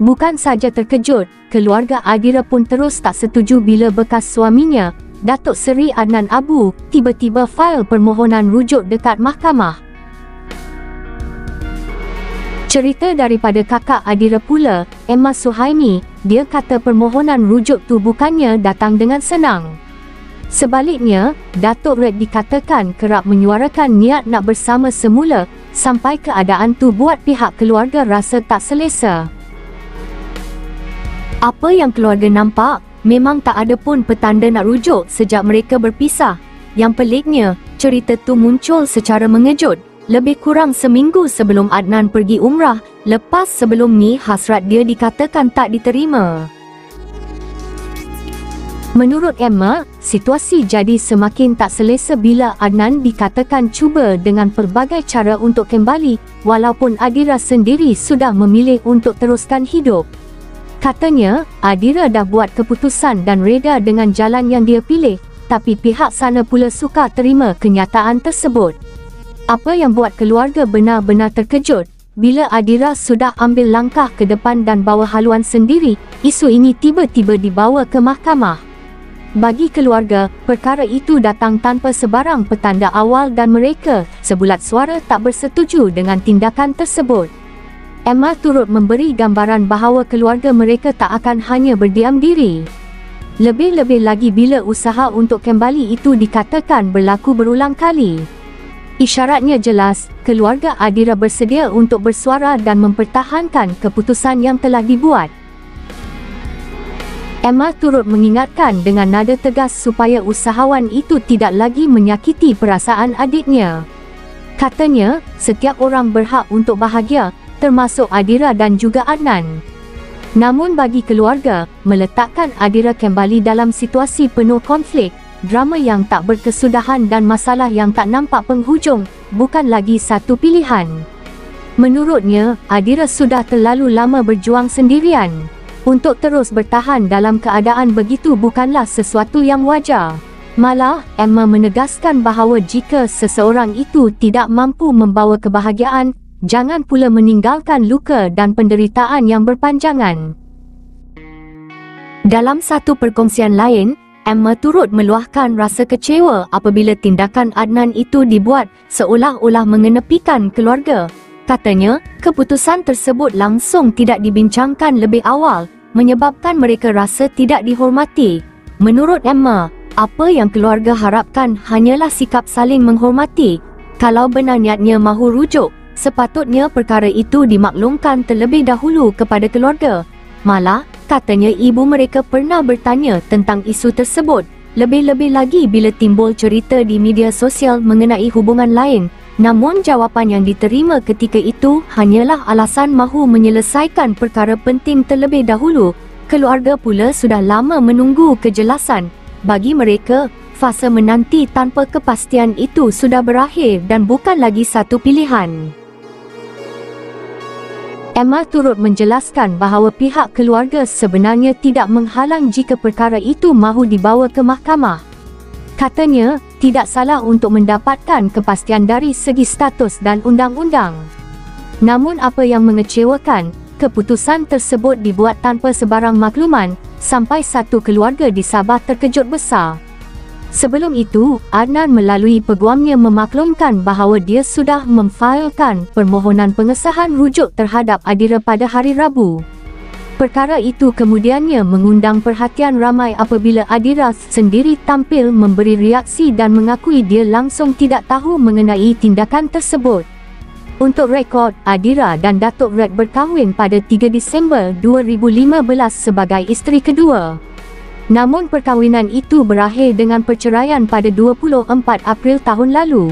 Bukan saja terkejut, keluarga Adira pun terus tak setuju bila bekas suaminya, Datuk Seri Adnan Abu, tiba-tiba fail permohonan rujuk dekat mahkamah. Cerita daripada kakak Adira pula, Emma Suhaimi, dia kata permohonan rujuk tu bukannya datang dengan senang. Sebaliknya, Datuk Red dikatakan kerap menyuarakan niat nak bersama semula, sampai keadaan tu buat pihak keluarga rasa tak selesa. Apa yang keluarga nampak, memang tak ada pun petanda nak rujuk sejak mereka berpisah. Yang peliknya, cerita tu muncul secara mengejut, lebih kurang seminggu sebelum Adnan pergi umrah, lepas sebelum ni hasrat dia dikatakan tak diterima. Menurut Emma, situasi jadi semakin tak selesa bila Adnan dikatakan cuba dengan pelbagai cara untuk kembali, walaupun Adira sendiri sudah memilih untuk teruskan hidup. Katanya, Adira dah buat keputusan dan reda dengan jalan yang dia pilih, tapi pihak sana pula sukar terima kenyataan tersebut. Apa yang buat keluarga benar-benar terkejut, bila Adira sudah ambil langkah ke depan dan bawa haluan sendiri, isu ini tiba-tiba dibawa ke mahkamah. Bagi keluarga, perkara itu datang tanpa sebarang petanda awal dan mereka, sebulat suara tak bersetuju dengan tindakan tersebut. Emma turut memberi gambaran bahawa keluarga mereka tak akan hanya berdiam diri. Lebih-lebih lagi bila usaha untuk kembali itu dikatakan berlaku berulang kali. Isyaratnya jelas, keluarga Adira bersedia untuk bersuara dan mempertahankan keputusan yang telah dibuat. Emma turut mengingatkan dengan nada tegas supaya usahawan itu tidak lagi menyakiti perasaan adiknya. Katanya, setiap orang berhak untuk bahagia, termasuk Adira dan juga Adnan. Namun bagi keluarga, meletakkan Adira kembali dalam situasi penuh konflik, drama yang tak berkesudahan dan masalah yang tak nampak penghujung, bukan lagi satu pilihan. Menurutnya, Adira sudah terlalu lama berjuang sendirian. Untuk terus bertahan dalam keadaan begitu bukanlah sesuatu yang wajar. Malah, Emma menegaskan bahawa jika seseorang itu tidak mampu membawa kebahagiaan, jangan pula meninggalkan luka dan penderitaan yang berpanjangan. Dalam satu perkongsian lain, Emma turut meluahkan rasa kecewa apabila tindakan Adnan itu dibuat seolah-olah mengenepikan keluarga. Katanya, keputusan tersebut langsung tidak dibincangkan lebih awal, menyebabkan mereka rasa tidak dihormati. Menurut Emma, apa yang keluarga harapkan hanyalah sikap saling menghormati. Kalau benar niatnya mahu rujuk, sepatutnya perkara itu dimaklumkan terlebih dahulu kepada keluarga. Malah, katanya ibu mereka pernah bertanya tentang isu tersebut, lebih-lebih lagi bila timbul cerita di media sosial mengenai hubungan lain. Namun jawapan yang diterima ketika itu hanyalah alasan mahu menyelesaikan perkara penting terlebih dahulu. Keluarga pula sudah lama menunggu kejelasan. Bagi mereka, fasa menanti tanpa kepastian itu sudah berakhir dan bukan lagi satu pilihan. Emma turut menjelaskan bahawa pihak keluarga sebenarnya tidak menghalang jika perkara itu mahu dibawa ke mahkamah. Katanya, tidak salah untuk mendapatkan kepastian dari segi status dan undang-undang. Namun apa yang mengecewakan, keputusan tersebut dibuat tanpa sebarang makluman, sampai satu keluarga di Sabah terkejut besar. Sebelum itu, Adnan melalui peguamnya memaklumkan bahawa dia sudah memfailkan permohonan pengesahan rujuk terhadap Adira pada hari Rabu. Perkara itu kemudiannya mengundang perhatian ramai apabila Adira sendiri tampil memberi reaksi dan mengakui dia langsung tidak tahu mengenai tindakan tersebut. Untuk rekod, Adira dan Datuk Red berkahwin pada 3 Disember 2015 sebagai isteri kedua. Namun perkahwinan itu berakhir dengan perceraian pada 24 April tahun lalu.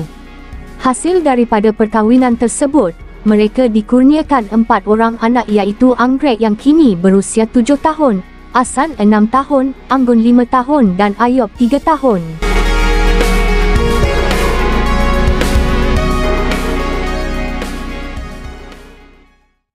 Hasil daripada perkahwinan tersebut, mereka dikurniakan 4 orang anak iaitu Anggrek yang kini berusia 7 tahun, Asan 6 tahun, Anggun 5 tahun dan Ayub 3 tahun.